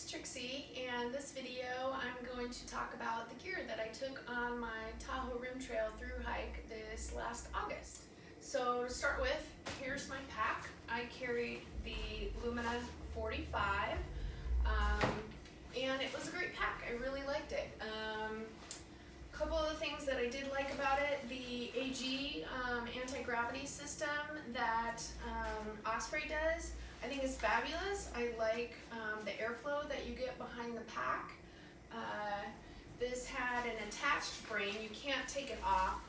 it's Trixie, and this video I'm going to talk about the gear that I took on my Tahoe Rim Trail through hike this last August. So to start with, here's my pack. I carried the Lumina 45, and it was a great pack. I really liked it. A couple of the things that I did like about it, the AG anti-gravity system that Osprey does, I think is fabulous. I like the airflow that you get behind the pack. This had an attached brain. You can't take it off,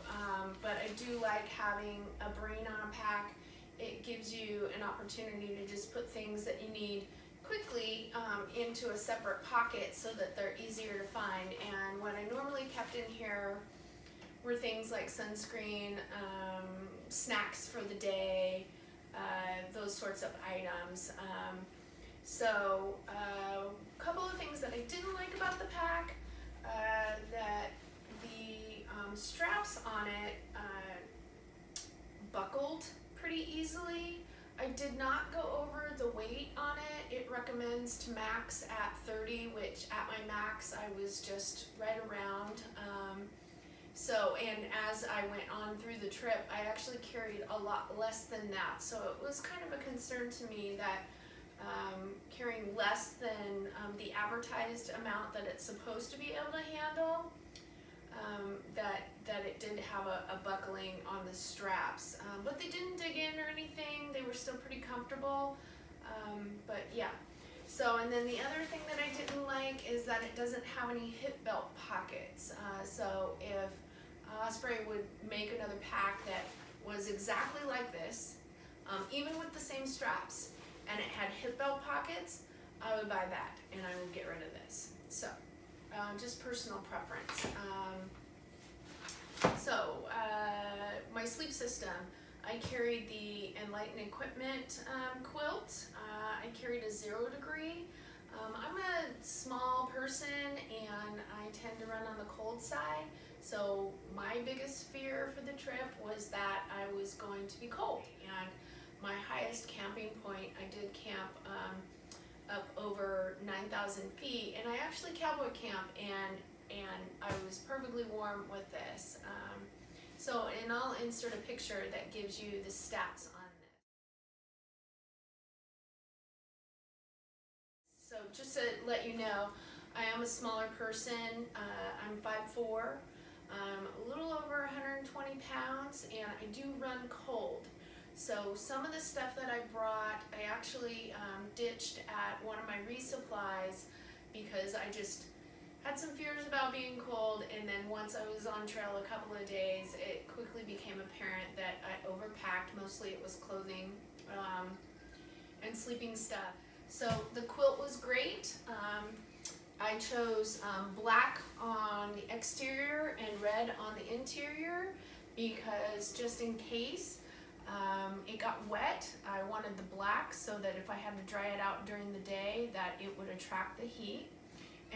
but I do like having a brain on a pack. It gives you an opportunity to just put things that you need quickly into a separate pocket so that they're easier to find. And what I normally kept in here were things like sunscreen, snacks for the day, those sorts of items. So a couple of things that I didn't like about the pack, that the straps on it buckled pretty easily. I did not go over the weight on it. It recommends to max at 30, which at my max I was just right around. And as I went on through the trip, I actually carried a lot less than that. So it was kind of a concern to me that carrying less than the advertised amount that it's supposed to be able to handle, that it did have a buckling on the straps. But they didn't dig in or anything. They were still pretty comfortable. But yeah. So, and then the other thing that I didn't like is that it doesn't have any hip belt pockets. So if Osprey would make another pack that was exactly like this, even with the same straps, and it had hip belt pockets, I would buy that and I would get rid of this. So, just personal preference. My sleep system, I carried the Enlighten Equipment quilt. I carried a 0 degree. I'm a small person and I tend to run on the cold side. So my biggest fear for the trip was that I was going to be cold. And my highest camping point, I did camp up over 9,000 feet, and I actually cowboy camp, and I was perfectly warm with this. And I'll insert a picture that gives you the stats on this. So just to let you know, I am a smaller person. I'm 5'4", a little over 120 pounds, and I do run cold. So some of the stuff that I brought, I actually ditched at one of my resupplies because I just had some fears about being cold, and then once I was on trail a couple of days, it quickly became apparent that I overpacked. Mostly it was clothing and sleeping stuff. So the quilt was great. I chose black on the exterior and red on the interior because just in case it got wet, I wanted the black so that if I had to dry it out during the day, that it would attract the heat.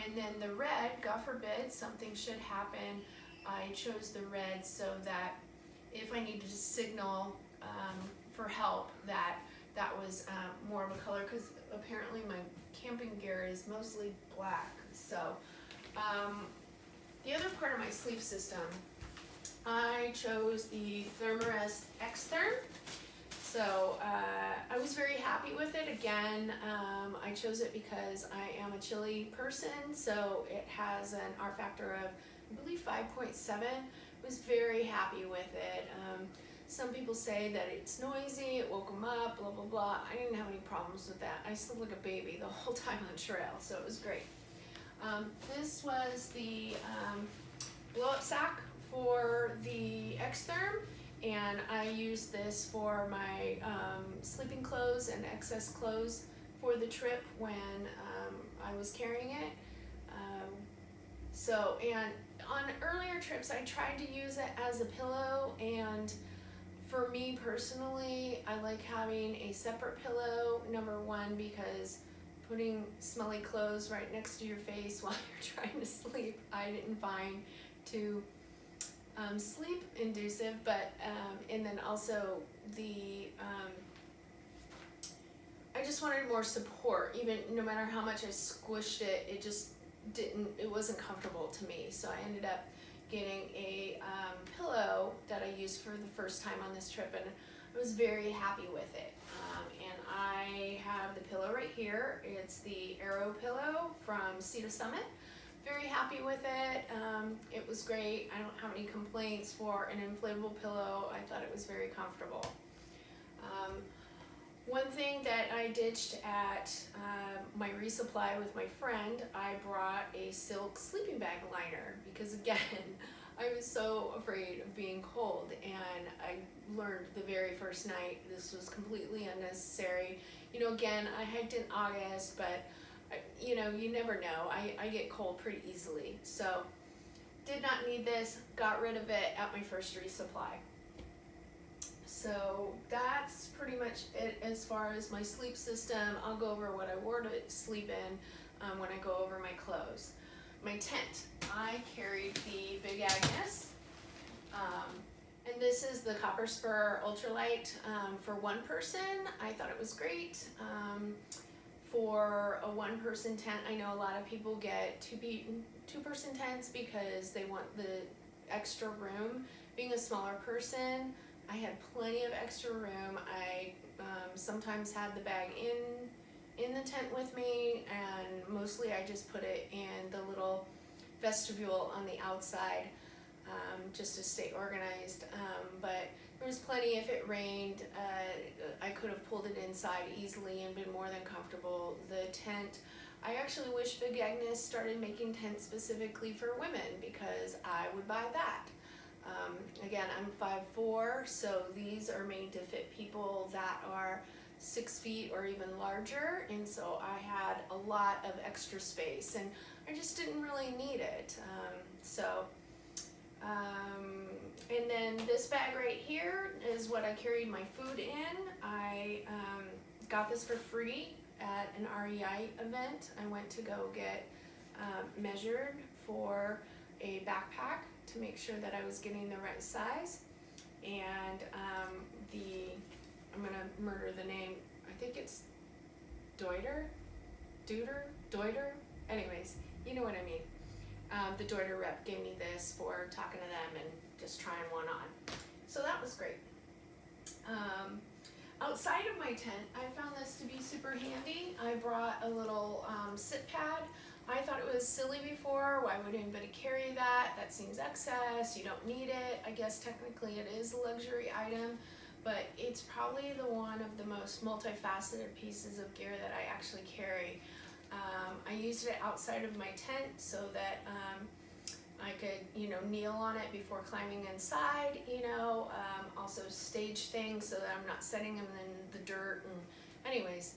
And then the red, God forbid something should happen, I chose the red so that if I needed to signal for help, that was more of a color, because apparently my camping gear is mostly black. So the other part of my sleep system, I chose the Thermarest XTherm. So I was very happy with it. Again, I chose it because I am a chilly person, so it has an R factor of, I believe, 5.7. Was very happy with it. Some people say that it's noisy, it woke them up, blah, blah, blah. I didn't have any problems with that. I slept like a baby the whole time on trail, so it was great. This was the blow-up sack for the XTherm, and I used this for my sleeping clothes and excess clothes for the trip when I was carrying it. And on earlier trips I tried to use it as a pillow, and for me personally, I like having a separate pillow, number one, because putting smelly clothes right next to your face while you're trying to sleep, I didn't find too sleep inducive, but and then also I just wanted more support. Even no matter how much I squished it, it wasn't comfortable to me. So I ended up getting a pillow that I used for the first time on this trip, and I was very happy with it. And I have the pillow right here. It's the Aero pillow from Sea to Summit. Very happy with it. It was great. I don't have any complaints for an inflatable pillow. I thought it was very comfortable. One thing that I ditched at my resupply with my friend, I brought a silk sleeping bag liner because, again, I was so afraid of being cold, and I learned the very first night this was completely unnecessary. You know, again, I hiked in August, but you know, you never know. I get cold pretty easily, so did not need this, got rid of it at my first resupply. So that's pretty much it as far as my sleep system. I'll go over what I wore to sleep in when I go over my clothes. My tent, I carried the Big Agnes, and this is the Copper Spur Ultralight for one person. I thought it was great. For a one-person tent, I know a lot of people get two-person tents because they want the extra room. Being a smaller person, I had plenty of extra room. I sometimes had the bag in the tent with me, and mostly I just put it in the little vestibule on the outside just to stay organized. But there was plenty. If it rained, I could have pulled it inside easily and been more than comfortable. The tent, I actually wish Big Agnes started making tents specifically for women because I would buy that. Again, I'm 5'4", so these are made to fit people that are 6 feet or even larger, and so I had a lot of extra space, and I just didn't really need it. And then this bag right here is what I carried my food in. I got this for free at an REI event. I went to go get measured for a backpack to make sure that I was getting the right size. And I'm gonna murder the name, I think it's Deuter, anyways, you know what I mean. The Deuter rep gave me this for talking to them and just trying one on. So that was great. Outside of my tent, I found this to be super handy. I brought a little sit pad. I thought it was silly before. Why would anybody carry that? That seems excess. You don't need it. I guess technically it is a luxury item, but it's probably the one of the most multifaceted pieces of gear that I actually carry. I used it outside of my tent so that I could, you know, kneel on it before climbing inside, you know, also stage things so that I'm not setting them in the dirt. And anyways,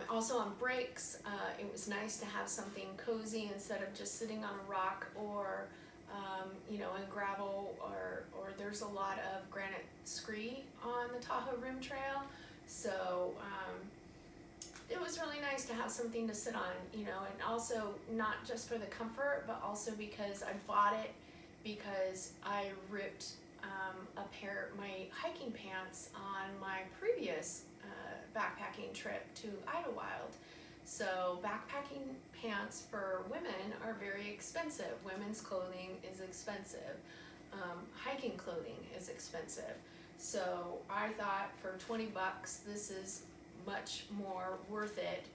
also on breaks, it was nice to have something cozy instead of just sitting on a rock or, you know, in gravel, or there's a lot of granite scree on the Tahoe Rim Trail. So it was really nice to have something to sit on, you know, and also not just for the comfort, but also because I bought it because I ripped my hiking pants on my previous backpacking trip to Idlewild. So backpacking pants for women are very expensive. Women's clothing is expensive. Hiking clothing is expensive. So I thought for 20 bucks, this is much more worth it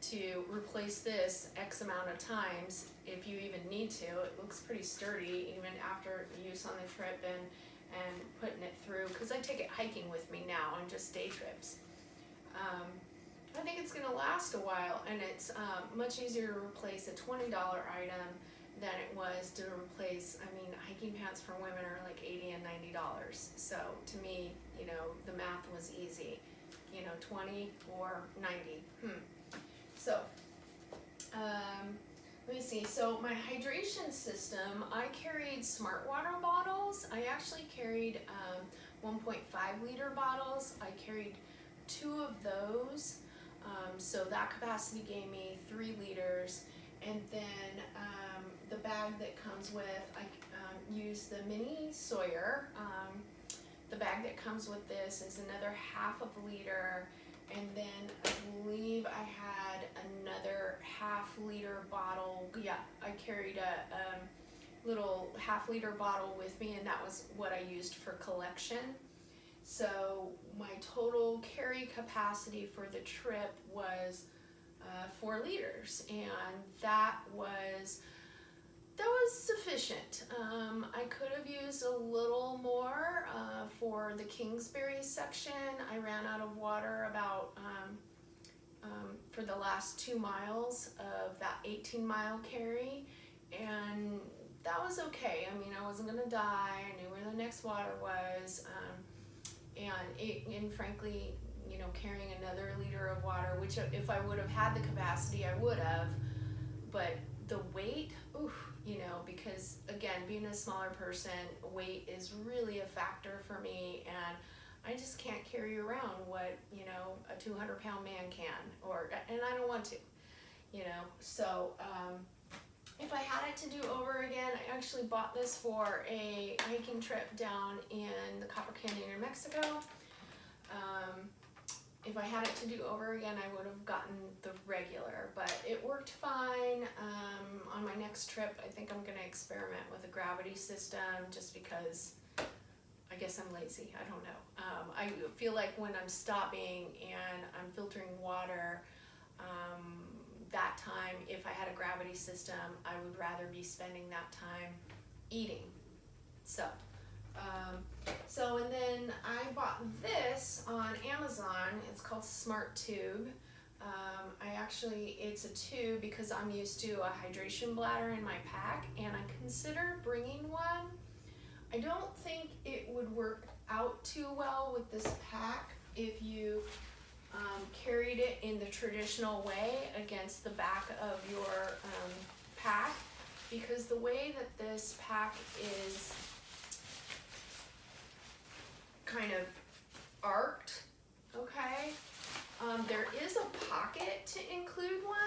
to replace this X amount of times if you even need to. It looks pretty sturdy even after use on the trip and putting it through, because I take it hiking with me now on just day trips. I think it's gonna last a while, and it's much easier to replace a $20 item than it was to replace, I mean, hiking pants for women are like $80 and $90. So to me, you know, the math was easy. You know, 20 or 90. So, let me see. So my hydration system, I carried smart water bottles. I actually carried 1.5 liter bottles. I carried 2 of those. So that capacity gave me 3 liters. And then the bag that comes with, I used the mini Sawyer. The bag that comes with this is another half of a liter, And then I believe I had another half-liter bottle. Yeah, I carried a little half-liter bottle with me, and that was what I used for collection. So my total carry capacity for the trip was 4 liters, and that was sufficient. I could have used a little more for the Kingsbury section. I ran out of water about for the last 2 miles of that 18-mile carry, and that was okay. I mean, I wasn't gonna die. I knew where the next water was, and frankly, you know, carrying another liter of water, which if I would have had the capacity, I would have, but the weight, oof, you know, because again, being a smaller person, weight is really a factor for me, and I just can't carry around what, you know, a 200-pound man can, and I don't want to, you know. So if I had it to do over again, I actually bought this for a hiking trip down in the Copper Canyon in Mexico. If I had it to do over again, I would have gotten the regular, but it worked fine. On my next trip, I think I'm gonna experiment with a gravity system, just because I guess I'm lazy, I don't know. I feel like when I'm stopping and I'm filtering water, that time, if I had a gravity system, I would rather be spending that time eating. And then I bought this on Amazon. It's called SmarTube. It's a tube because I'm used to a hydration bladder in my pack, and I considered bringing one. I don't think it would work out too well with this pack if you carried it in the traditional way against the back of your pack, because the way that this pack is kind of arced, okay? There is a pocket to include one,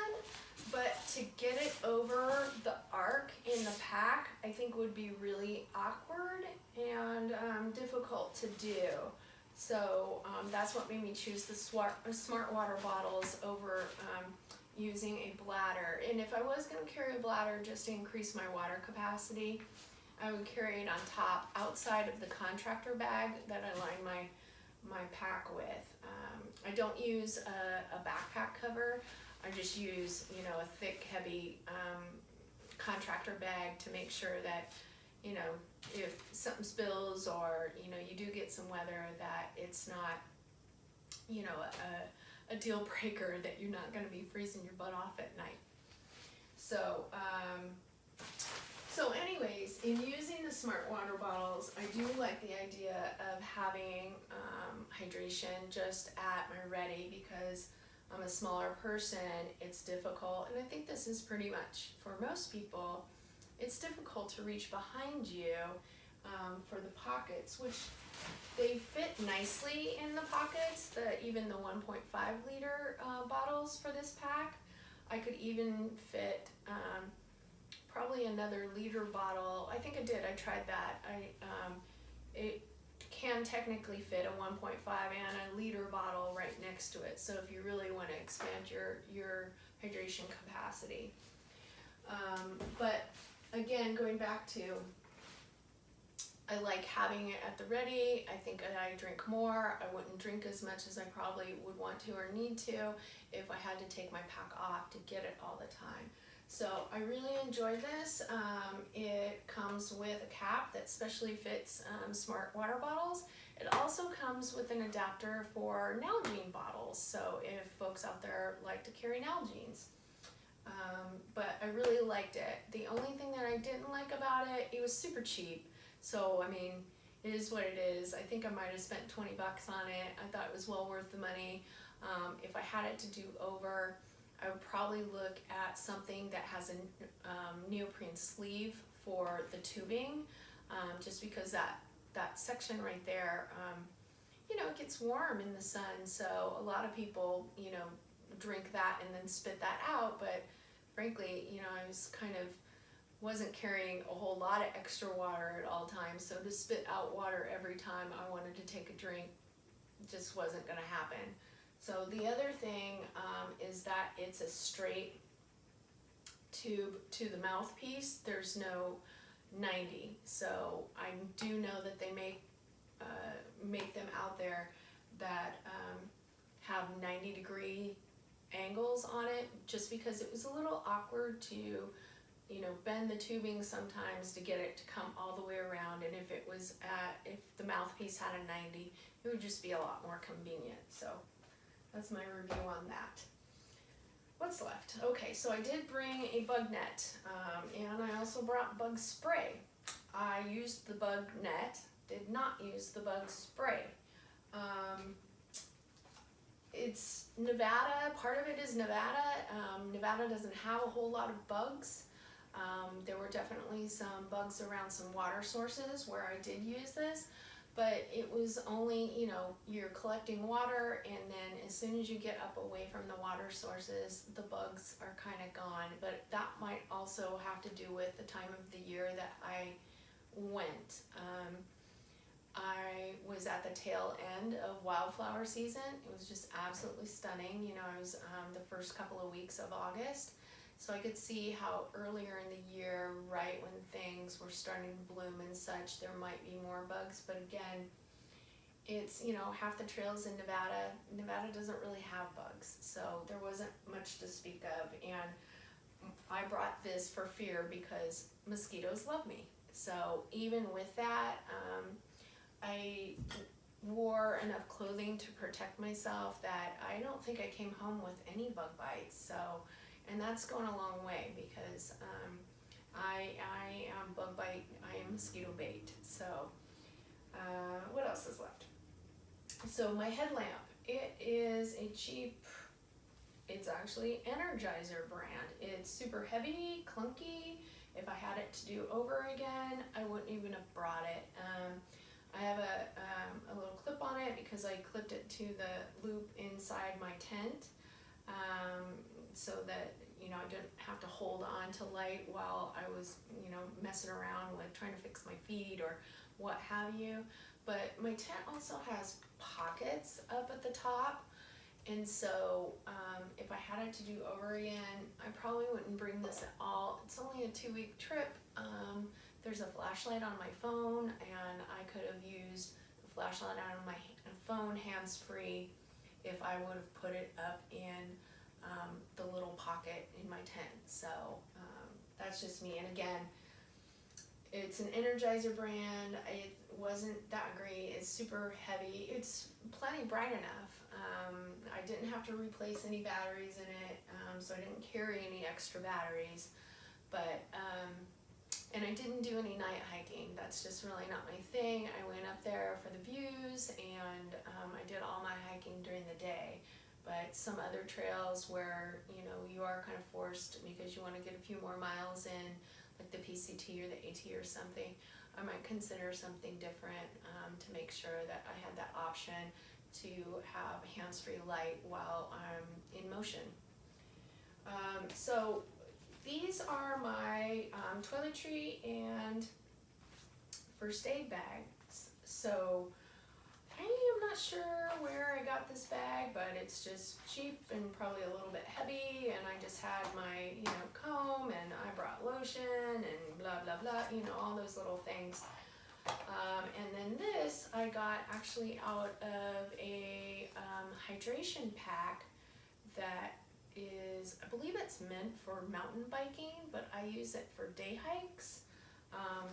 but to get it over the arc in the pack, I think would be really awkward and difficult to do. So that's what made me choose the smart water bottles over using a bladder. And if I was going to carry a bladder just to increase my water capacity, I would carry it on top outside of the contractor bag that I line my pack with. I don't use a backpack cover. I just use, you know, a thick, heavy contractor bag to make sure that, you know, if something spills or, you know, you do get some weather, that it's not, you know, a deal breaker, that you're not going to be freezing your butt off at night. So anyways, in using the smart water bottles, I do like the idea of having hydration just at my ready, because I'm a smaller person, it's difficult, and I think this is pretty much for most people, it's difficult to reach behind you for the pockets, which they fit nicely in the pockets, even the 1.5 liter bottles for this pack. I could even fit probably another liter bottle. I think I did, I tried that. It can technically fit a 1.5 and a liter bottle right next to it, so if you really want to expand your hydration capacity. But again, going back to, I like having it at the ready. I think I drink more. I wouldn't drink as much as I probably would want to or need to if I had to take my pack off to get it all the time. So I really enjoy this. It comes with a cap that specially fits smart water bottles. It also comes with an adapter for Nalgene bottles, so if folks out there like to carry Nalgenes. But I really liked it. The only thing that I didn't like about it, it was super cheap. So I mean, it is what it is. I think I might have spent 20 bucks on it. I thought it was well worth the money. If I had it to do over, I would probably look at something that has a neoprene sleeve for the tubing, just because that section right there, you know, it gets warm in the sun, so a lot of people, you know, drink that and then spit that out, but frankly, you know, I was wasn't carrying a whole lot of extra water at all times, so to spit out water every time I wanted to take a drink just wasn't going to happen. So the other thing is that it's a straight tube to the mouthpiece. There's no 90. So I do know that they make them out there that have 90-degree angles on it, just because it was a little awkward to, you know, bend the tubing sometimes to get it to come all the way around. And if it was if the mouthpiece had a 90, it would just be a lot more convenient. So that's my review on that. What's left? Okay, so I did bring a bug net, and I also brought bug spray. I used the bug net, did not use the bug spray. It's Nevada, part of it is Nevada. Nevada doesn't have a whole lot of bugs. There were definitely some bugs around some water sources where I did use this, but it was only, you know, you're collecting water, and then as soon as you get up away from the water sources, the bugs are kind of gone. But that might also have to do with the time of the year that I went. I was at the tail end of wildflower season. It was just absolutely stunning. You know, I was the first couple of weeks of August, so I could see how earlier in the year, right when things were starting to bloom and such, there might be more bugs. But again, it's, you know, half the trails in Nevada, Nevada doesn't really have bugs, so there wasn't much to speak of. And I brought this for fear because mosquitoes love me. So even with that, I wore enough clothing to protect myself that I don't think I came home with any bug bites. So, and that's going a long way, because I am bug bite, I am mosquito bait. So what else is left? So my headlamp, it is a cheap, it's actually Energizer brand. It's super heavy, clunky. If I had it to do over again, I wouldn't even have brought it. I have a little clip on it because I clipped it to the loop inside my tent, so that, you know, I didn't have to hold on to light while I was, you know, messing around with trying to fix my feet or what have you. But my tent also has pockets up at the top, and so if I had it to do over again, I probably wouldn't bring this at all. It's only a 2-week trip. There's a flashlight on my phone, and I could have used the flashlight on my phone hands-free if I would have put it up in the little pocket in my tent. So that's just me. And again, it's an Energizer brand. It wasn't that great. It's super heavy. It's plenty bright enough. I didn't have to replace any batteries in it, so I didn't carry any extra batteries. But and I didn't do any night hiking. That's just really not my thing. I went up there for the views, and I did all my hiking during the day. But some other trails where, you know, you are kind of forced because you want to get a few more miles in, like the PCT or the AT or something, I might consider something different to make sure that I had that option to have hands-free light while I'm in motion. So these are my toiletry and first aid bags. So I am not sure where I got this bag, but it's just cheap and probably a little bit heavy, and I just had my, you know, comb, and I brought lotion and blah blah blah, you know, all those little things. And then this I got actually out of a hydration pack that is, I believe it's meant for mountain biking, but I use it for day hikes.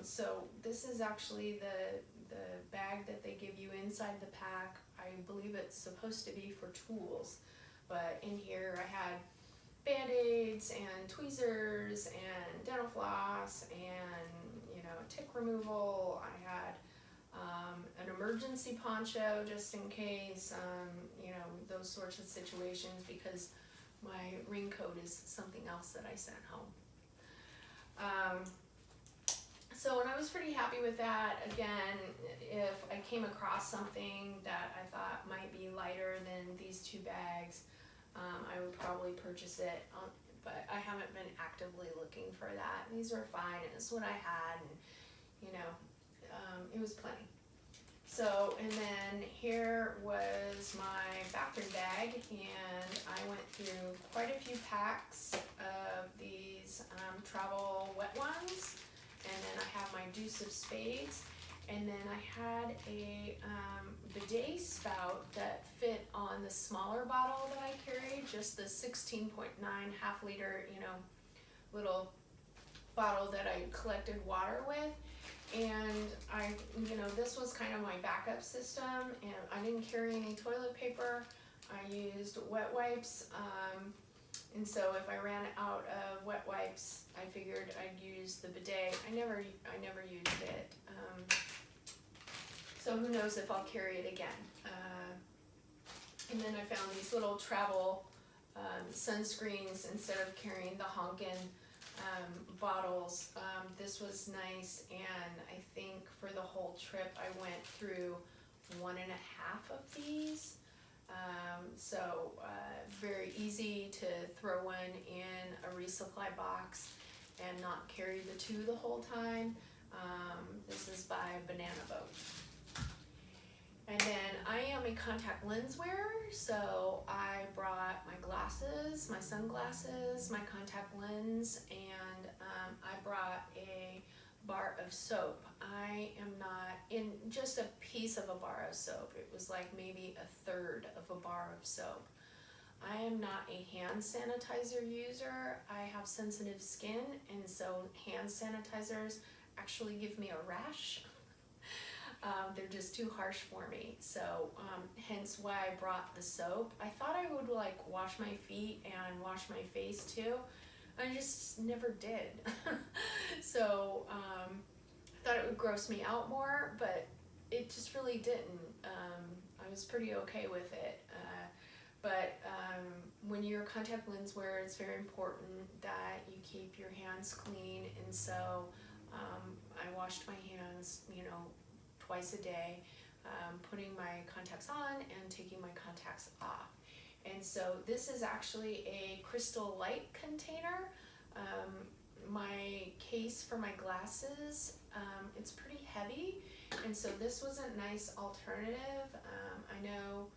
So this is actually the bag that they give you inside the pack. I believe it's supposed to be for tools, but in here I had Band-Aids and tweezers and dental floss and, you know, tick removal. I had an emergency poncho just in case, you know, those sorts of situations, because my raincoat is something else that I sent home. So, and I was pretty happy with that. Again, if I came across something that I thought might be lighter than these two bags, I would probably purchase it, but I haven't been actively looking for that. These were fine, and it's what I had, and, you know, it was plenty. So, and then here was my bathroom bag, and I went through quite a few packs of these travel wet ones, and then I have my deuce of spades, and then I had a bidet spout that fit on the smaller bottle that I carried, just the 16.9 half liter, little bottle that I collected water with. And this was kind of my backup system, and I didn't carry any toilet paper. I used wet wipes, and so if I ran out of wet wipes, I figured I'd use the bidet. I never used it, so who knows if I'll carry it again. And then I found these little travel sunscreens instead of carrying the honkin' bottles. This was nice, and I think for the whole trip I went through 1.5 of these. So very easy to throw one in a resupply box and not carry the two the whole time. This is by Bandana Boat. And then I am a contact lens wearer, so I brought my glasses, my sunglasses, my contact lens, and I brought a bar of soap. I am not in just a piece of a bar of soap. It was like maybe 1/3 of a bar of soap. I am not a hand sanitizer user. I have sensitive skin, and so hand sanitizers actually give me a rash. They're just too harsh for me, so hence why I brought the soap. I thought I would like wash my feet and wash my face too. I just never did. So I thought it would gross me out more, but it just really didn't. I was pretty okay with it. But when you're a contact lens wearer, it's very important that you keep your hands clean, and so I washed my hands, twice a day, putting my contacts on and taking my contacts off. And so this is actually a crystal light container. My case for my glasses, it's pretty heavy, and so this was a nice alternative. I know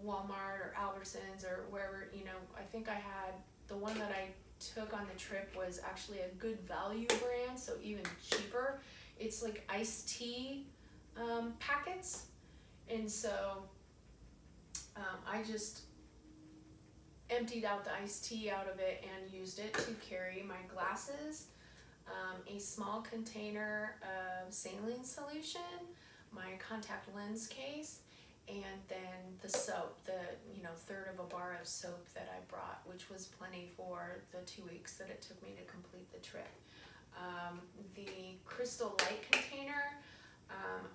Walmart or Albertsons or wherever, I think I had the one that I took on the trip was actually a good value brand, so even cheaper. It's like iced tea packets, and so I just emptied out the iced tea out of it and used it to carry my glasses, a small container of saline solution, my contact lens case, and then the soap, the 1/3 of a bar of soap that I brought, which was plenty for the 2 weeks that it took me to complete the trip. The crystal light container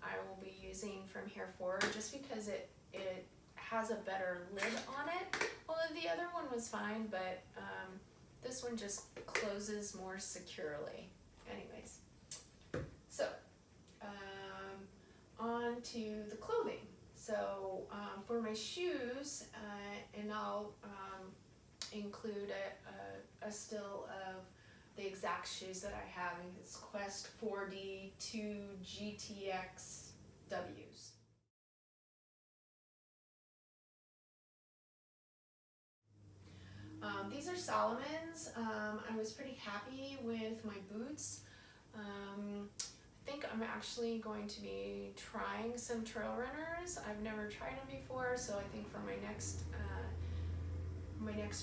I will be using from here forward, just because it has a better lid on it. Well, the other one was fine, but this one just closes more securely. Anyways, so on to the clothing. So for my shoes, and I'll include a still of the exact shoes that I have. It's Quest 4D 2 GTX Ws. These are Salomons. I was pretty happy with my boots. I think I'm actually going to be trying some trail runners. I've never tried them before, so I think for my next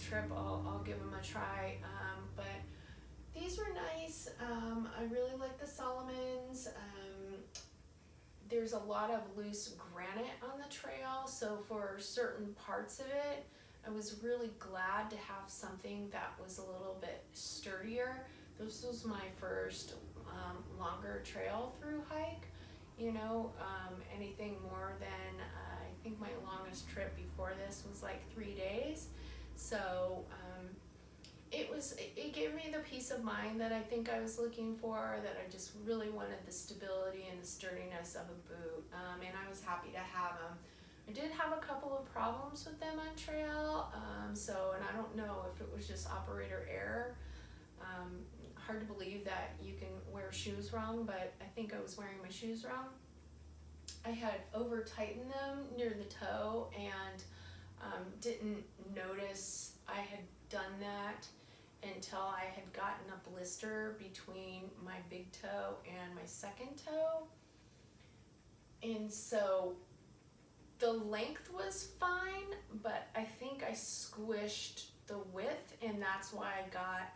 trip I'll give them a try. But these were nice. I really like the Salomons. There's a lot of loose granite on the trail, so for certain parts of it, I was really glad to have something that was a little bit sturdier. This was my first longer trail through hike. Anything more than I think my longest trip before this was like 3 days. So it gave me the peace of mind that I think I was looking for, that I just really wanted the stability and the sturdiness of a boot, and I was happy to have them. I did have a couple of problems with them on trail, and I don't know if it was just operator error. Hard to believe that you can wear shoes wrong, but I think I was wearing my shoes wrong. I had over tightened them near the toe and didn't notice I had done that until I had gotten a blister between my big toe and my second toe. And so the length was fine, but I think I squished the width, and that's why I got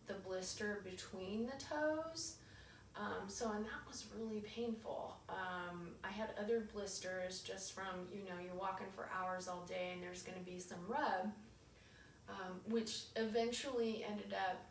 the blister between the toes. And that was really painful. I had other blisters just from, you're walking for hours all day and there's gonna be some rub, which eventually ended up,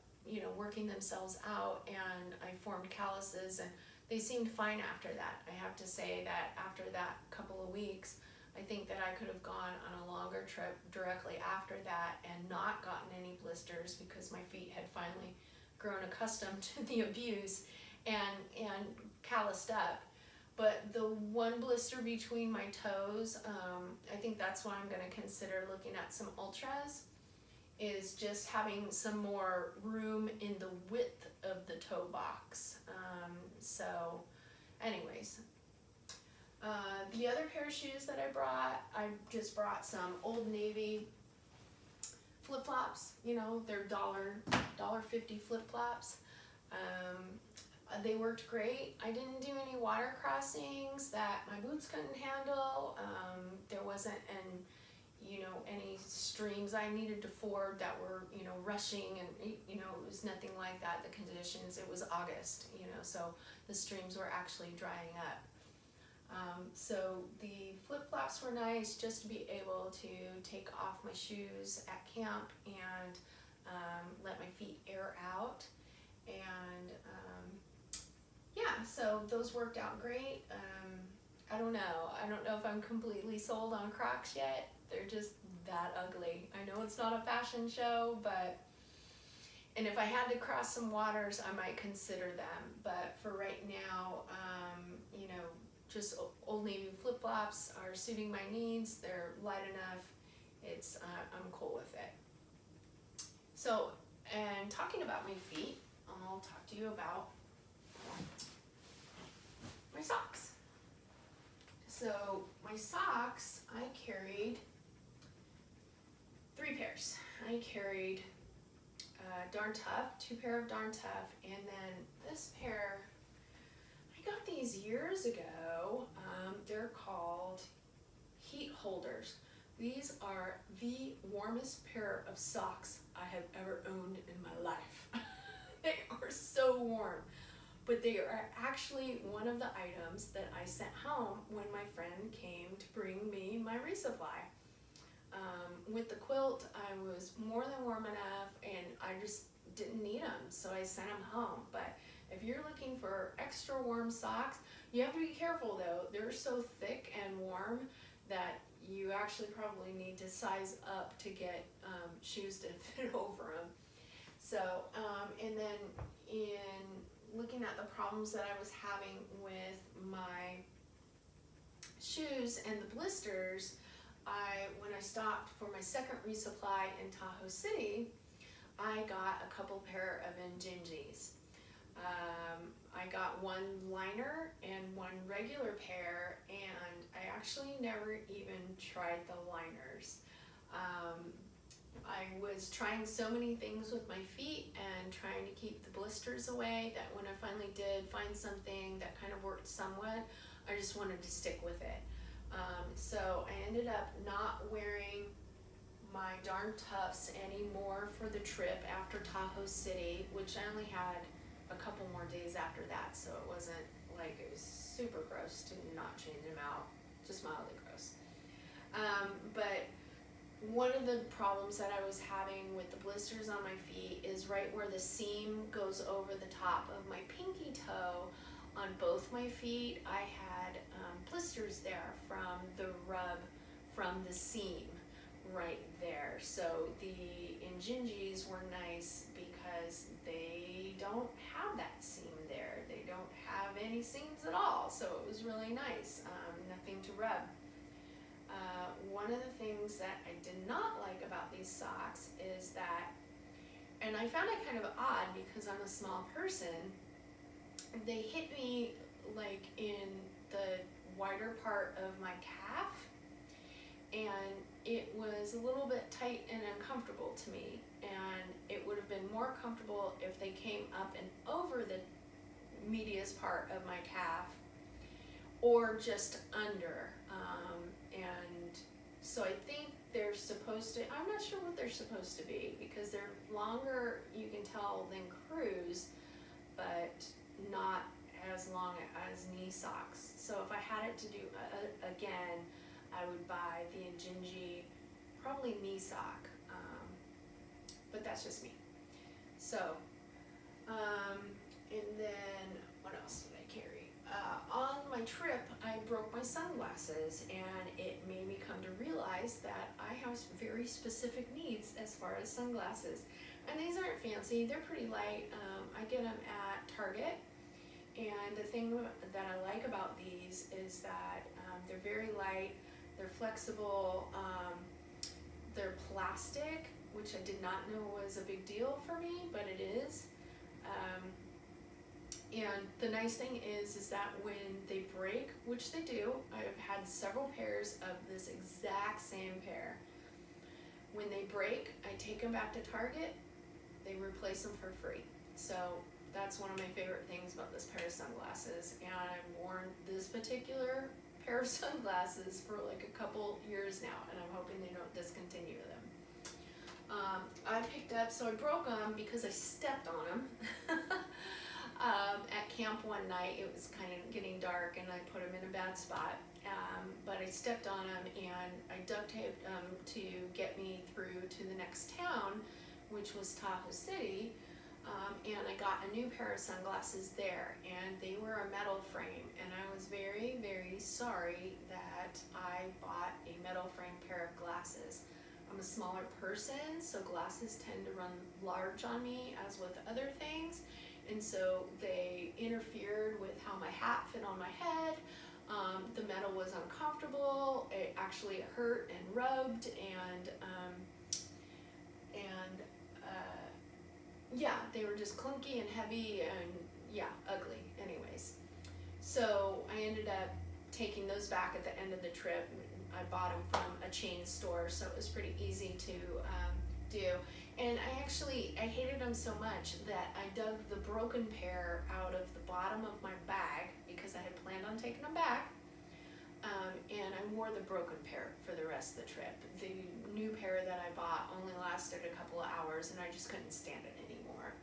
working themselves out, and I formed calluses, and they seemed fine after that. I have to say that after that couple of weeks, I think that I could have gone on a longer trip directly after that and not gotten any blisters, because my feet had finally grown accustomed to the abuse and calloused up. But the one blister between my toes, I think that's why I'm going to consider looking at some ultras, is just having some more room in the width of the toe box. So anyways, the other pair of shoes that I just brought some Old Navy flip-flops. They're $1.50 flip-flops. They worked great. I didn't do any water crossings that my boots couldn't handle. There wasn't any streams I needed to ford that were, rushing, and, it was nothing like that. The conditions, it was August, so the streams were actually drying up. So the flip-flops were nice just to be able to take off my shoes at camp and let my feet air out. And yeah, so those worked out great. I don't know if I'm completely sold on Crocs yet. They're just that ugly. I know it's not a fashion show, and if I had to cross some waters, I might consider them. But for right now, just Old Navy flip-flops are suiting my needs. They're light enough. I'm cool with it. So, and talking about my feet, I'll talk to you about my socks. So my socks, I carried 3 pairs. I carried Darn Tough, 2 pair of Darn Tough, and then this pair, I got these years ago. They're called heat holders. These are the warmest pair of socks I have ever owned in my life. They are so warm, but they are actually one of the items that I sent home when my friend came to bring me my resupply. With the quilt, I was more than warm enough, and I just didn't need them, so I sent them home. But if you're looking for extra warm socks, you have to be careful though. They're so thick and warm that you actually probably need to size up to get shoes to fit over them. So, and then in looking at the problems that I was having with my shoes and the blisters, when I stopped for my second resupply in Tahoe City, I got a couple pair of Injinjis. I got one liner and one regular pair, and I actually never even tried the liners. I was trying so many things with my feet and trying to keep the blisters away that when I finally did find something that kind of worked somewhat, I just wanted to stick with it. So I ended up not wearing my Darn Toughs anymore for the trip after Tahoe City, which I only had a couple more days after that, so it wasn't like it was super gross to not change them out, just mildly gross. But one of the problems that I was having with the blisters on my feet is right where the seam goes over the top of my pinky toe on both my feet. I had blisters there from the rub from the seam right there. So the Injinjis were nice because they don't have that seam there. They don't have any seams at all, so it was really nice. Nothing to rub. One of the things that I did not like about these socks is that, and I found it kind of odd because I'm a small person, they hit me like in the wider part of my calf, and it was a little bit tight and uncomfortable to me, and it would have been more comfortable if they came up and over the medius part of my calf or just under. And so I think they're supposed to, I'm not sure what they're supposed to be, because they're longer, you can tell, than crews, but not as long as knee socks. So if I had it to do again, I would buy the Injinji, probably knee sock, but that's just me. So, and then what else did I carry? On my trip, I broke my sunglasses, and it made me come to realize that I have very specific needs as far as sunglasses. And these aren't fancy, they're pretty light. I get them at Target, and the thing that I like about these is that they're very light, they're flexible, they're plastic, which I did not know was a big deal for me, but it is. And the nice thing is that when they break, which they do, I've had several pairs of this exact same pair. When they break, I take them back to Target, they replace them for free. So that's one of my favorite things about this pair of sunglasses, and I've worn this particular pair of sunglasses for like a couple years now, and I'm hoping they don't discontinue them. I picked up, so I broke them because I stepped on them. At camp one night, it was kind of getting dark, and I put them in a bad spot, but I stepped on them, and I duct taped them to get me through to the next town, which was Tahoe City, and I got a new pair of sunglasses there, and they were a metal frame, and I was very, very sorry that I bought a metal frame pair of glasses. I'm a smaller person, so glasses tend to run large on me, as with other things. And so they interfered with how my hat fit on my head. The metal was uncomfortable. It actually hurt and rubbed, and yeah, they were just clunky and heavy and yeah, ugly. Anyways, so I ended up taking those back at the end of the trip. I bought them from a chain store, so it was pretty easy to do. And I hated them so much that I dug the broken pair out of the bottom of my bag because I had planned on taking them back. And I wore the broken pair for the rest of the trip. The new pair that I bought only lasted a couple of hours, and I just couldn't stand it anymore.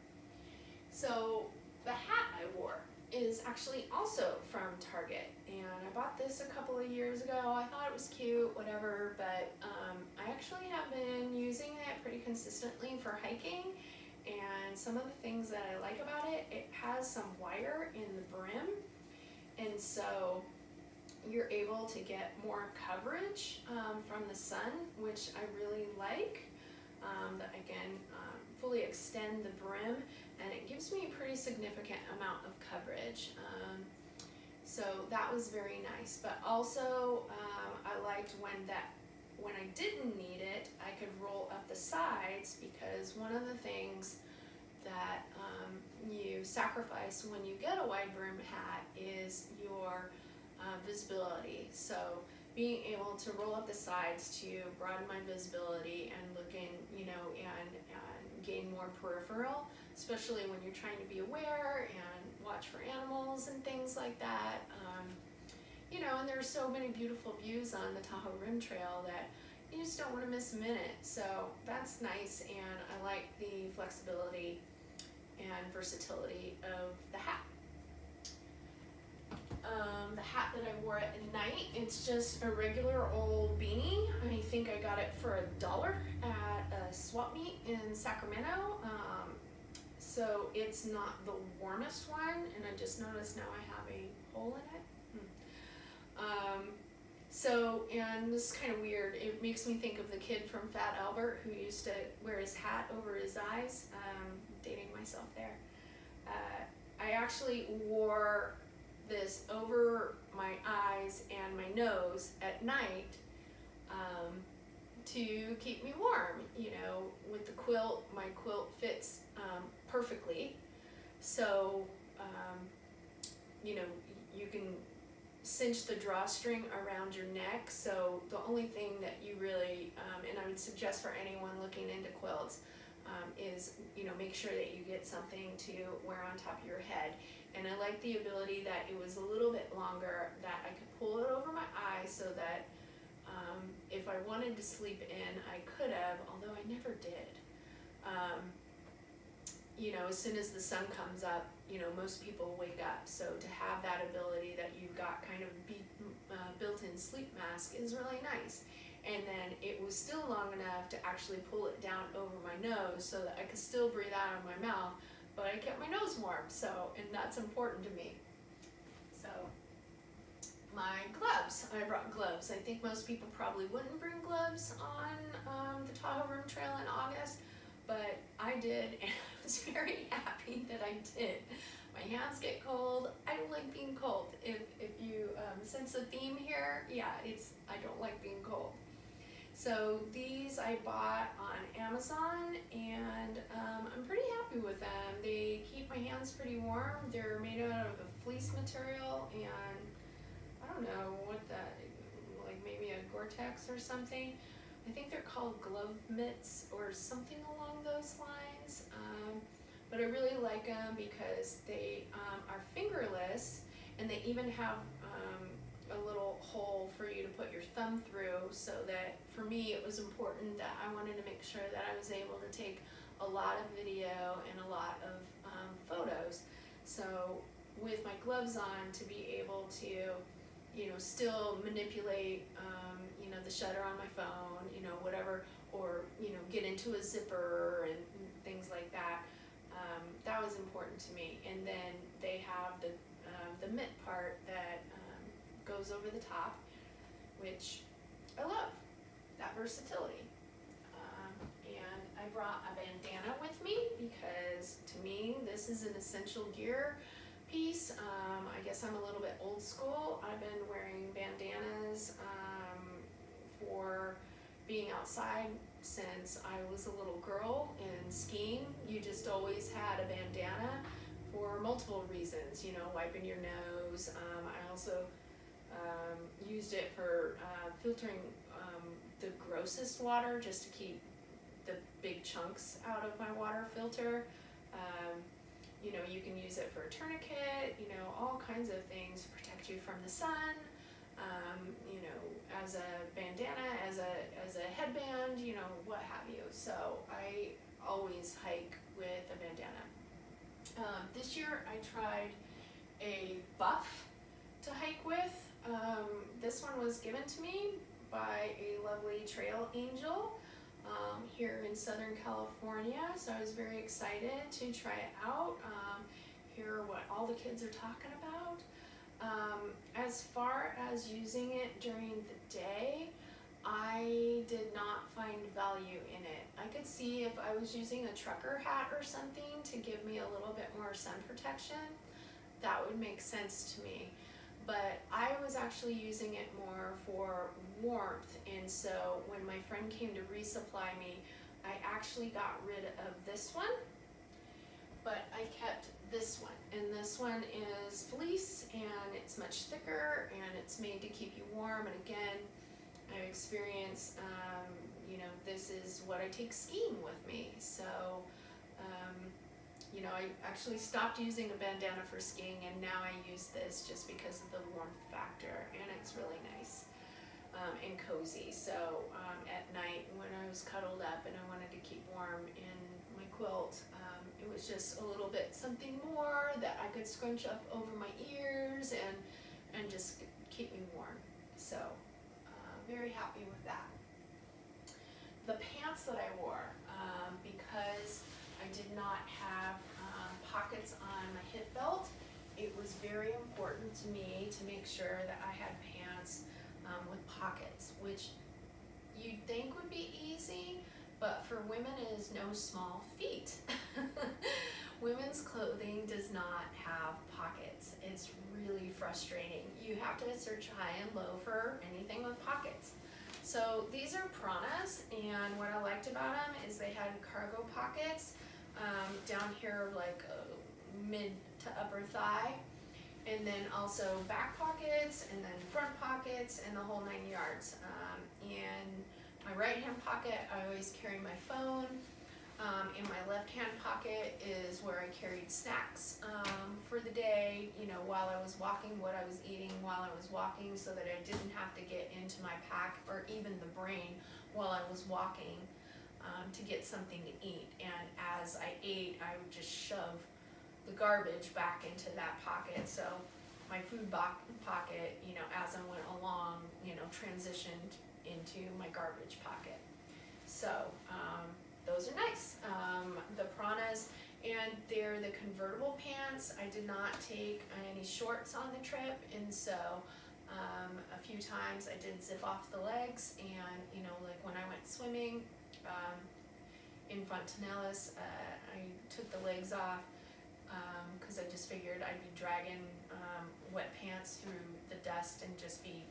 So the hat I wore is actually also from Target, and I bought this a couple of years ago. I thought it was cute, whatever, but I actually have been using it pretty consistently for hiking, and some of the things that I like about it, it has some wire in the brim, and so you're able to get more coverage from the sun, which I really like. That again, fully extend the brim, and it gives me a pretty significant amount of coverage. So that was very nice, but also I liked when I didn't need it, I could roll up the sides, because one of the things that you sacrifice when you get a wide brim hat is your visibility. So being able to roll up the sides to broaden my visibility and look in, you know, and gain more peripheral, especially when you're trying to be aware and watch for animals and things like that. You know, and there's so many beautiful views on the Tahoe Rim Trail that you just don't want to miss a minute. So that's nice, and I like the flexibility and versatility of the hat. The hat that I wore at night, it's just a regular old beanie. I think I got it for $1 at a swap meet in Sacramento. So it's not the warmest one, and I just noticed now I have a hole in it. And this is kind of weird. It makes me think of the kid from Fat Albert who used to wear his hat over his eyes. Dating myself there. I actually wore this over my eyes and my nose at night to keep me warm. You know, with the quilt, my quilt fits perfectly. So, you know, you can cinch the drawstring around your neck. So the only thing that you really, and I would suggest for anyone looking into quilts, is, you know, make sure that you get something to wear on top of your head. And I like the ability that it was a little bit longer, that I could pull it over my eyes so that if I wanted to sleep in, I could have, although I never did. You know, as soon as the sun comes up, you know, most people wake up. So to have that ability that you've got kind of built-in sleep mask is really nice. And then it was still long enough to actually pull it down over my nose so that I could still breathe out of my mouth, but I kept my nose warm, so, and that's important to me. So, my gloves, I brought gloves. I think most people probably wouldn't bring gloves on the Tahoe Rim Trail in August, but I did, and I was very happy that I did. My hands get cold. I don't like being cold. If you sense the theme here, yeah, I don't like being cold. So these I bought on Amazon, and I'm pretty happy with them. They keep my hands pretty warm. They're made out of a fleece material, and I don't know what that, like maybe a Gore-Tex or something. I think they're called glove mitts or something along those lines. But I really like them because they are fingerless, and they even have a little hole for you to put your thumb through, so that for me it was important that I wanted to make sure that I was able to take a lot of video and a lot of photos. So with my gloves on, to be able to, you know, still manipulate, you know, the shutter on my phone, you know, whatever, or, you know, get into a zipper and things like that. That was important to me. And then they have the mitt part that goes over the top, which I love, that versatility. And I brought a bandana with me because to me this is an essential gear piece. I guess I'm a little bit old school. I've been wearing bandanas for being outside since I was a little girl, and skiing, you just always had a bandana for multiple reasons, you know, wiping your nose. I also used it for filtering the grossest water, just to keep the big chunks out of my water filter. You know, you can use it for a tourniquet, you know, all kinds of things to protect you from the sun. You know, as a bandana, as a headband, you know, what have you. So I always hike with a bandana. This year I tried a buff to hike with. This one was given to me by a lovely trail angel here in Southern California, so I was very excited to try it out, hear what all the kids are talking about. As far as using it during the day, I did not find value in it. I could see if I was using a trucker hat or something to give me a little bit more sun protection, that would make sense to me. But I was actually using it more for warmth, and so when my friend came to resupply me, I actually got rid of this one, but I kept this one. And this one is fleece, and it's much thicker, and it's made to keep you warm. And again, I've experienced, you know, this is what I take skiing with me. So, you know, I actually stopped using a bandana for skiing, and now I use this just because of the warmth factor, and it's really nice and cozy. So at night when I was cuddled up and I wanted to keep warm in my quilt, it was just a little bit something more that I could scrunch up over my ears and just keep me warm. So very happy with that. The pants that I wore, because I did not have pockets on my hip belt, it was very important to me to make sure that I had pants with pockets, which you'd think would be easy, but for women it is no small feat. Women's clothing does not have pockets. It's really frustrating. You have to search high and low for anything with pockets. So these are Pranas, and what I liked about them is they had cargo pockets down here, like mid to upper thigh, And then also back pockets, and then front pockets, and the whole 9 yards. In my right hand pocket, I always carry my phone. In my left hand pocket is where I carried snacks for the day, you know, while I was walking, what I was eating while I was walking, so that I didn't have to get into my pack or even the brain while I was walking to get something to eat. And as I ate, I would just shove the garbage back into that pocket. So my food pocket, you know, as I went along, you know, transitioned into my garbage pocket. So those are nice. The Pranas, and they're the convertible pants. I did not take any shorts on the trip, and so a few times I did zip off the legs, and you know, like when I went swimming in Fontanellas, I took the legs off because I just figured I'd be dragging wet pants through the dust and just be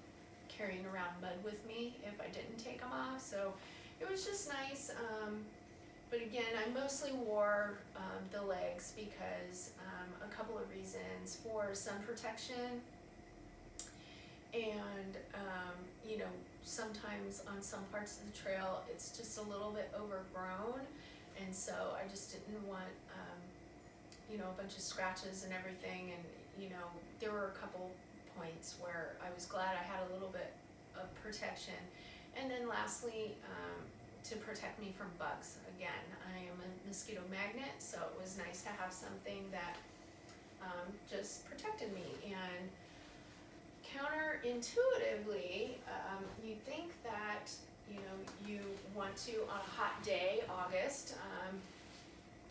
carrying around mud with me if I didn't take them off. So it was just nice. But again, I mostly wore the legs because a couple of reasons: for sun protection, and you know, sometimes on some parts of the trail it's just a little bit overgrown, and so I just didn't want you know, a bunch of scratches and everything. And you know, there were a couple points where I was glad I had a little bit of protection. And then lastly, to protect me from bugs. Again, I am a mosquito magnet, so it was nice to have something that just protected me. And counterintuitively, you think that, you know, you want to, on a hot day, August,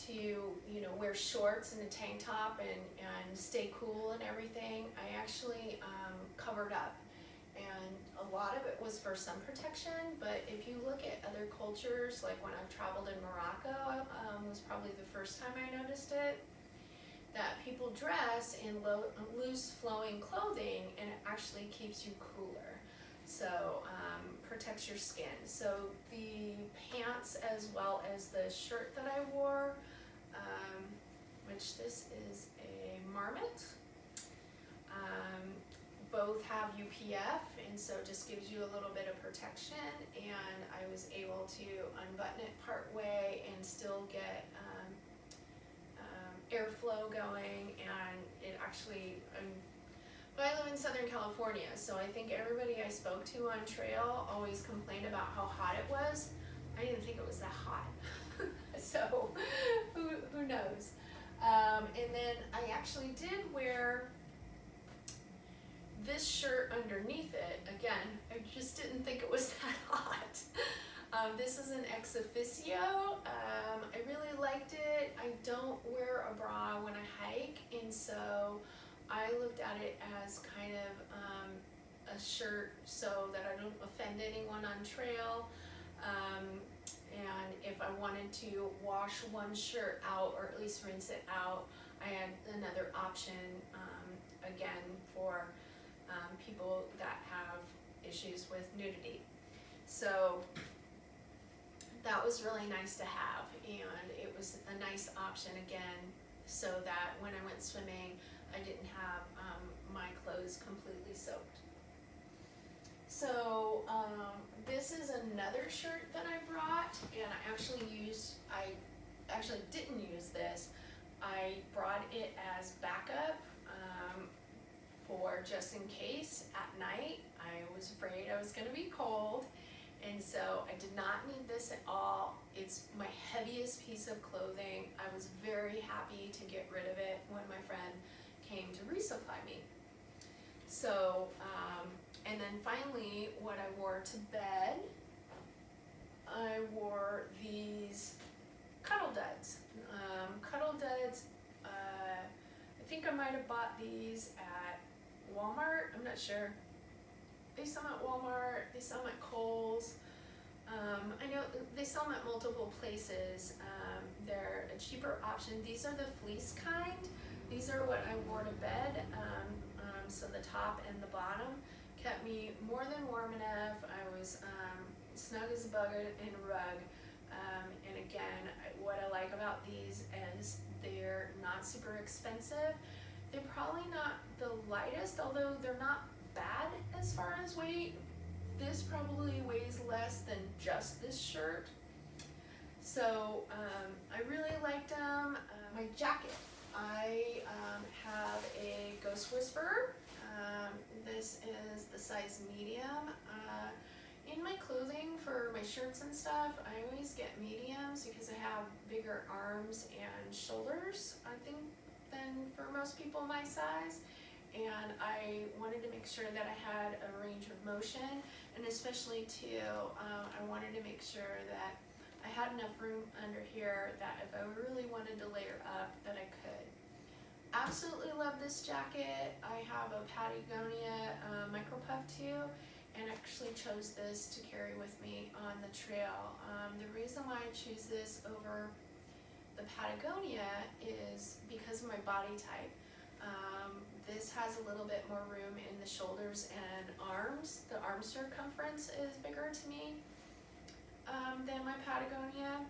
to, you know, wear shorts and a tank top and stay cool and everything. I actually covered up. And a lot of it was for sun protection, but if you look at other cultures, like when I've traveled in Morocco, was probably the first time I noticed it, that people dress in loose flowing clothing, and it actually keeps you cooler. So protects your skin. So the pants, as well as the shirt that I wore, which this is a Marmot, both have UPF, and so just gives you a little bit of protection. And I was able to unbutton it part way and still get airflow going. And it actually, but I live in Southern California, so I think everybody I spoke to on trail always complained about how hot it was. I didn't think it was that hot. So who knows? And then I actually did wear this shirt underneath it. Again, I just didn't think it was that hot. This is an ex officio. I really liked it. I don't wear a bra when I hike, and so I looked at it as kind of a shirt so that I don't offend anyone on trail. And if I wanted to wash one shirt out, or at least rinse it out, I had another option, again, for people that have issues with nudity. So that was really nice to have, and it was a nice option again, so that when I went swimming, I didn't have my clothes completely soaked. So this is another shirt that I brought, and I actually didn't use this. I brought it as backup for just in case at night. I was afraid I was going to be cold, and so I did not need this at all. It's my heaviest piece of clothing. I was very happy to get rid of it when my friend came to resupply me. So, and then finally, what I wore to bed, I wore these Cuddl Duds. Cuddl Duds, I think I might have bought these at Walmart, I'm not sure. They sell them at Walmart, they sell them at Kohl's. I know they sell them at multiple places. They're a cheaper option. These are the fleece kind. These are what I wore to bed. So the top and the bottom kept me more than warm enough. I was snug as a bug in a rug. And again, what I like about these is they're not super expensive. they're probably not the lightest, although they're not bad as far as weight. This probably weighs less than just this shirt. So I really liked them. My jacket, I have a Ghost Whisperer. This is the size medium. In my clothing for my shirts and stuff, I always get mediums because I have bigger arms and shoulders, I think, than for most people my size. And I wanted to make sure that I had a range of motion, and especially too, I wanted to make sure that I had enough room under here that if I really wanted to layer up, that I could. Absolutely love this jacket. I have a Patagonia micro puff too, and actually chose this to carry with me on the trail. The reason why I choose this over the Patagonia is because of my body type. This has a little bit more room in the shoulders and arms. The arm circumference is bigger to me than my Patagonia.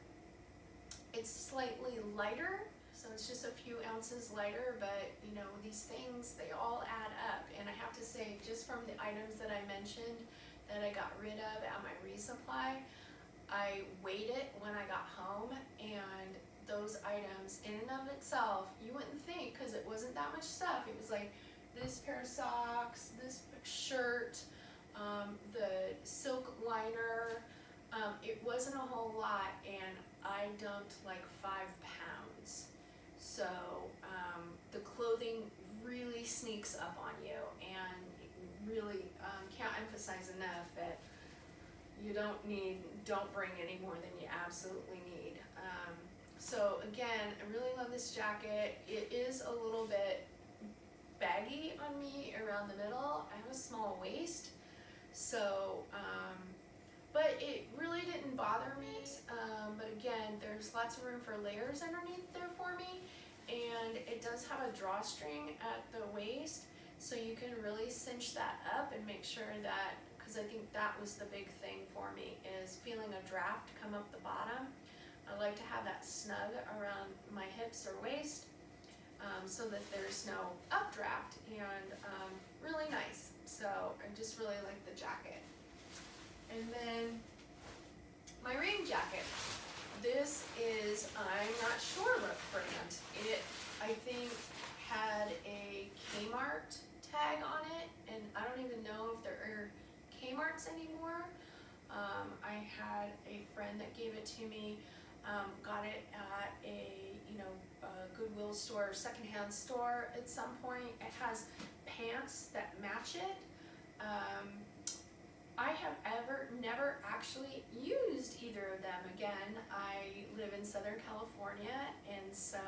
It's slightly lighter, so it's just a few ounces lighter, but you know, these things, they all add up. And I have to say, just from the items that I mentioned that I got rid of at my resupply, I weighed it when I got home, and those items in and of itself, you wouldn't think, because it wasn't that much stuff. It was like this pair of socks, this shirt, the silk liner. It wasn't a whole lot, and I dumped like 5 pounds. So the clothing really sneaks up on you, and really can't emphasize enough that you don't bring any more than you absolutely need. So again, I really love this jacket. It is a little bit baggy on me around the middle. I have a small waist, so but it really didn't bother me. But again, there's lots of room for layers underneath there for me, and it does have a drawstring at the waist, so you can really cinch that up and make sure that, because I think that was the big thing for me, is feeling a draft come up the bottom. I like to have that snug around my hips or waist, so that there's no updraft, and really nice. So I just really like the jacket. And then my rain jacket. This is, I'm not sure what brand. It, I think, had a Kmart tag on it, and I don't even know if there are Kmarts anymore. I had a friend that gave it to me, got it at a Goodwill store, secondhand store at some point. It has pants that match it. I have never actually used either of them. Again, I live in Southern California, and so,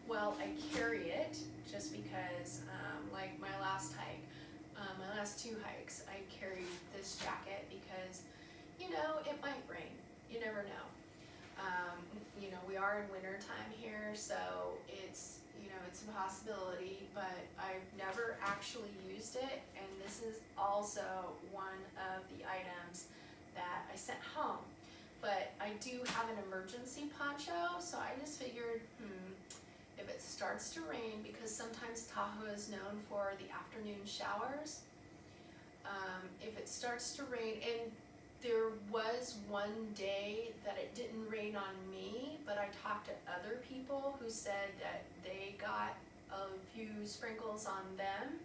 well, I carry it just because, like my last hike, my last 2 hikes, I carried this jacket because, you know, it might rain. You never know. We are in winter time here, so it's a possibility, but I've never actually used it, and this is also one of the items that I sent home. But I do have an emergency poncho, so I just figured, if it starts to rain, because sometimes Tahoe is known for the afternoon showers, if it starts to rain, and there was one day that it didn't rain on me, but I talked to other people who said that they got a few sprinkles on them.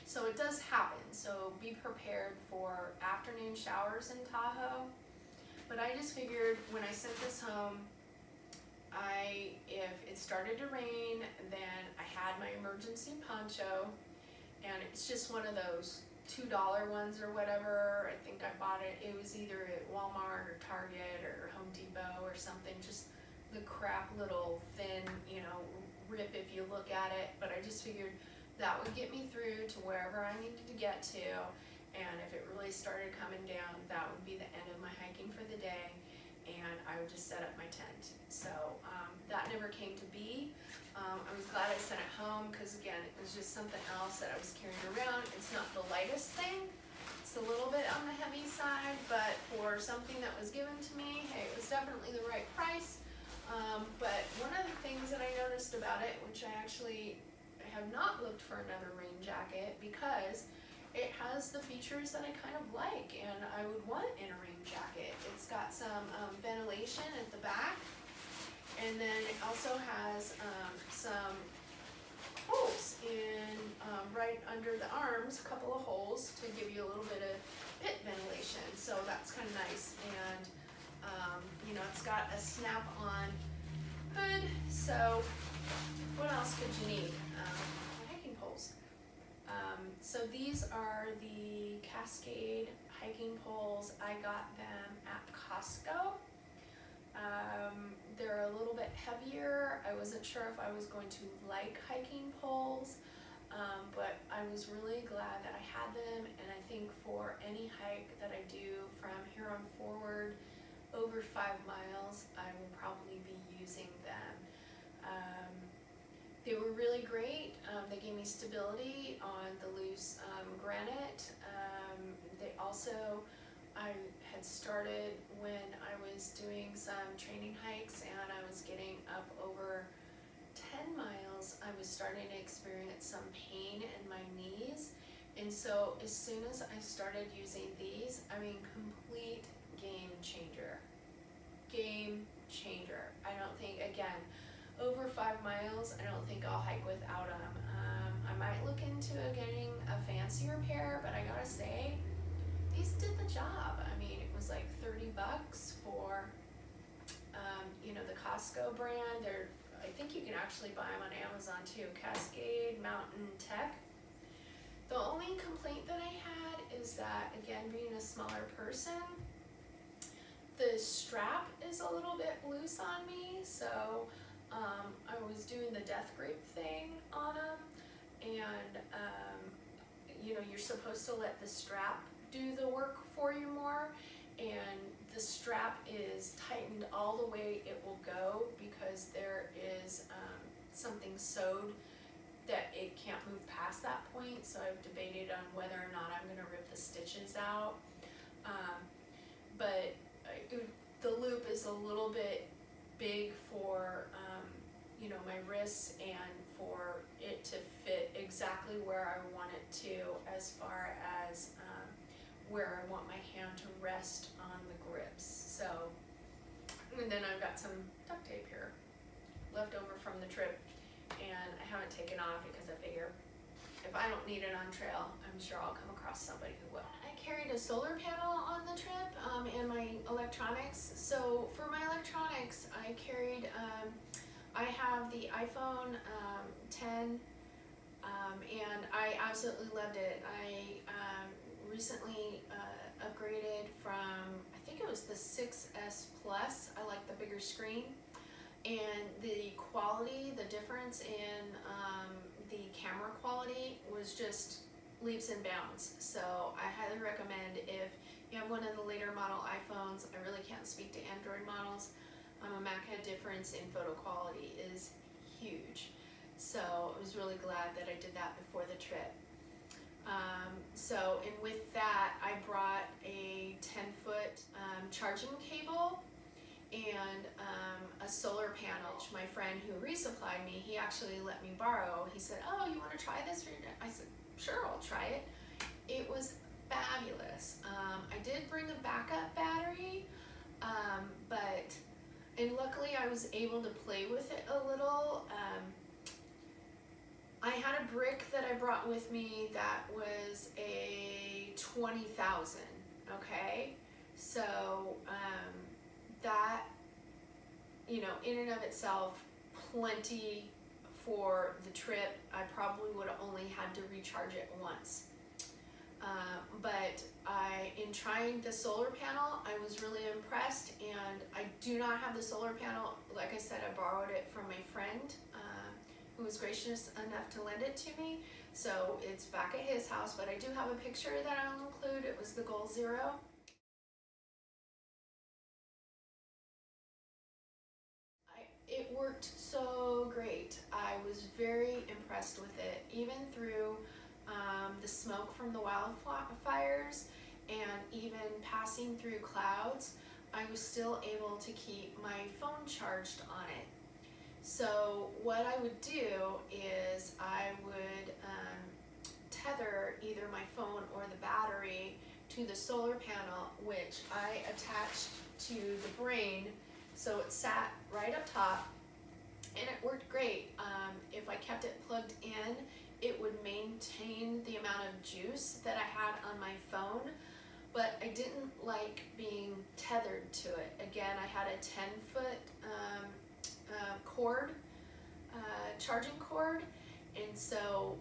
So it does happen, so be prepared for afternoon showers in Tahoe. But I just figured when I sent this home, if it started to rain, then I had my emergency poncho, and it's just one of those $2 ones or whatever. I think I bought it. It was either at Walmart or Target or Home Depot or something. Just the crap little thin, rip if you look at it. But I just figured that would get me through to wherever I needed to get to. And if it really started coming down, that would be the end of my hiking for the day. And I would just set up my tent. So that never came to be. I was glad I sent it home because, again, it was just something else that I was carrying around. It's not the lightest thing. It's a little bit on the heavy side, but for something that was given to me, hey, it was definitely the right price. But one of the things that I noticed about it, which I actually have not looked for another rain jacket because it has the features that I kind of like and I would want in a rain jacket. It's got some ventilation at the back, and then it also has some holes in right under the arms, a couple of holes to give you a little bit of pit ventilation, so that's kind of nice. And you know, it's got a snap-on hood, so what else could you need? Hiking poles. So these are the Cascade hiking poles. I got them at Costco. They're a little bit heavier. I wasn't sure if I was going to like hiking poles, but I was really glad that I had them, and I think for any hike that I do from here on forward over 5 miles, I will probably be using them. They were really great. They gave me stability on the loose granite. They also, I had started when I was doing some training hikes and I was getting up over 10 miles, I was starting to experience some pain in my knees. And so as soon as I started using these, I mean, complete game changer. Game changer. I don't think, again, over 5 miles, I don't think I'll hike without them. I might look into getting a fancier pair, but I gotta say, these did the job. I mean, it was like $30 for, you know, the Costco brand. I think you can actually buy them on Amazon too. Cascade Mountain Tech. The only complaint that I had is that, again, being a smaller person, the strap is a little bit loose on me, so I was doing the death grip thing on them, and you know, you're supposed to let the strap do the work for you more, and the strap is tightened all the way it will go because there is something sewed that it can't move past that point, so I've debated on whether or not I'm going to rip the stitches out, but the loop is a little bit big for you know, my wrists and for it to fit exactly where I want it to, as far as where I want my hand to rest on the grips. So, and then I've got some duct tape here left over from the trip, and I haven't taken off because I figure if I don't need it on trail, I'm sure I'll come across somebody who will. I carried a solar panel on the trip and my electronics. So for my electronics, I carried, I have the iPhone 10 and I absolutely loved it. I recently upgraded from, I think it was the 6S Plus. I like the bigger screen, and the quality, the difference in the camera quality was just leaps and bounds. So I highly recommend, if you have one of the later model iPhones, I really can't speak to Android models, a Mac difference in photo quality is huge. So I was really glad that I did that before the trip. And with that, I brought a 10-foot charging cable and a solar panel. My friend who resupplied me, he actually let me borrow. He said, "Oh, you want to try this for your day?" I said, "Sure, I'll try it." It was fabulous. I did bring a backup battery, and luckily I was able to play with it a little. I had a brick that I brought with me that was a 20,000, okay? So that, you know, in and of itself, plenty for the trip. I probably would have only had to recharge it once. But in trying the solar panel, I was really impressed, and I do not have the solar panel. Like I said, I borrowed it from my friend, who was gracious enough to lend it to me. So it's back at his house, but I do have a picture that I'll include. It was the Goal Zero. It worked so great. I was very impressed with it, even through the smoke from the wildfires and even passing through clouds. I was still able to keep my phone charged on it. So what I would do is I would tether either my phone or the battery to the solar panel, which I attached to the brain, so it sat right up top, and it worked great. If I kept it plugged in, it would maintain the amount of juice that I had on my phone, but I didn't like being tethered to it. Again, I had a 10-foot cord, charging cord, and so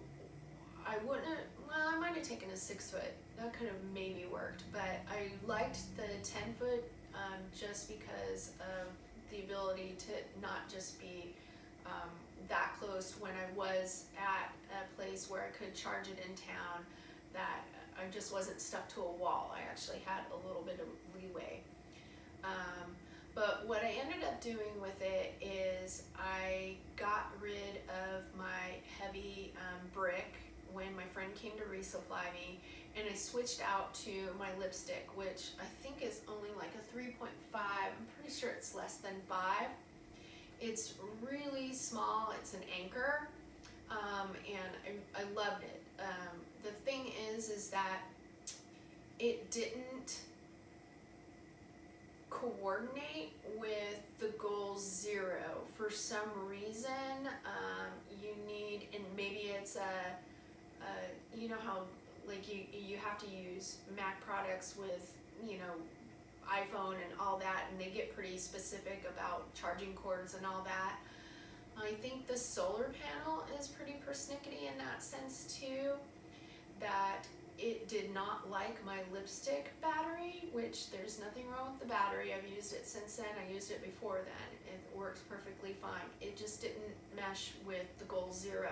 I wouldn't have, well, I might have taken a 6-foot. That could have maybe worked, but I liked the 10-foot just because of the ability to not just be that close when I was at a place where I could charge it in town, that I just wasn't stuck to a wall. I actually had a little bit of leeway. But what I ended up doing with it is I got rid of my heavy brick when my friend came to resupply me, and I switched out to my lipstick, which I think is only like a 3.5. I'm pretty sure it's less than 5. It's really small. It's an Anker, and I loved it. The thing is that it didn't coordinate with the goal 0 for some reason. You need, and maybe it's you know how like you have to use Mac products with, you know, iPhone and all that, and they get pretty specific about charging cords and all that. I think the solar panel is pretty persnickety in that sense too, that it did not like my lipstick battery, which there's nothing wrong with the battery. I've used it since then. I used it before then. It works perfectly fine. It just didn't mesh with the goal 0.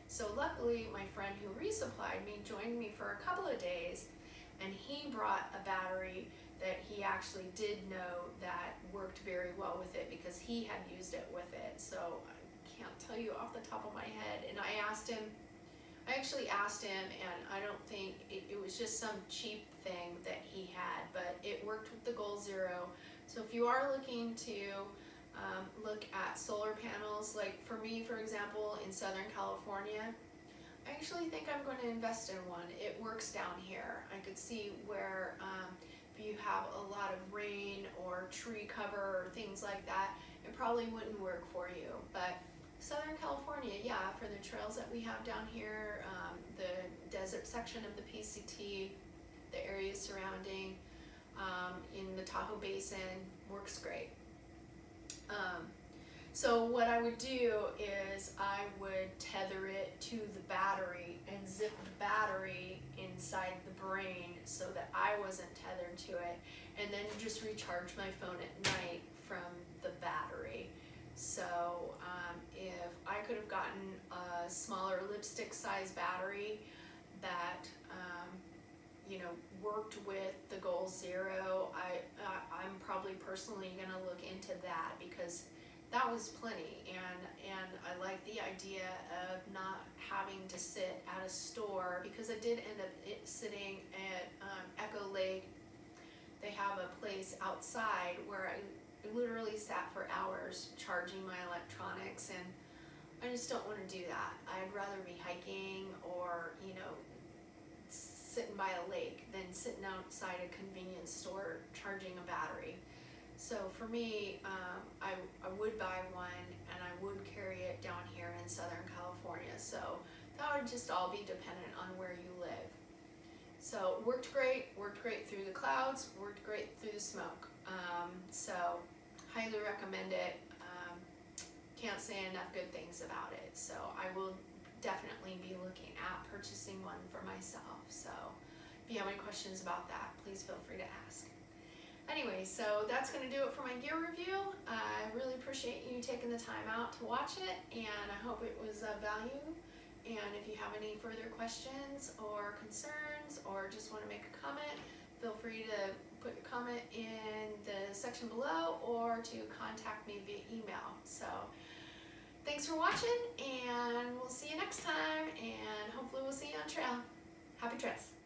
So luckily, my friend who resupplied me joined me for a couple of days, and he brought a battery that he actually did know that worked very well with it because he had used it with it. So I can't tell you off the top of my head. And I actually asked him, and I don't think, it was just some cheap thing that he had, but it worked with the goal 0. So if you are looking to look at solar panels, like for me, for example, in Southern California, I actually think I'm going to invest in one. It works down here. I could see where if you have a lot of rain or tree cover or things like that, it probably wouldn't work for you. But Southern California, yeah, for the trails that we have down here, the desert section of the PCT, the areas surrounding, in the Tahoe Basin, works great. So what I would do is I would tether it to the battery and zip the battery inside the brain so that I wasn't tethered to it, and then just recharge my phone at night from the battery. So if I could have gotten a smaller lipstick size battery that you know, worked with the goal 0, I'm probably personally going to look into that, because that was plenty, and I like the idea of not having to sit at a store, because I did end up sitting at Echo Lake. They have a place outside where I literally sat for hours charging my electronics, and I just don't want to do that. I'd rather be hiking or, you know, sitting by a lake than sitting outside a convenience store charging a battery. So for me, I would buy one, and I would carry it down here in Southern California. So that would just all be dependent on where you live. So worked great through the clouds, worked great through the smoke. So highly recommend it. Can't say enough good things about it. So I will definitely be looking at purchasing one for myself. So if you have any questions about that, please feel free to ask. Anyway, so that's going to do it for my gear review. I really appreciate you taking the time out to watch it, and I hope it was of value. And if you have any further questions or concerns, or just want to make a comment, feel free to put your comment in the section below, or to contact me via email. So thanks for watching, and we'll see you next time, and hopefully we'll see you on trail. Happy trails.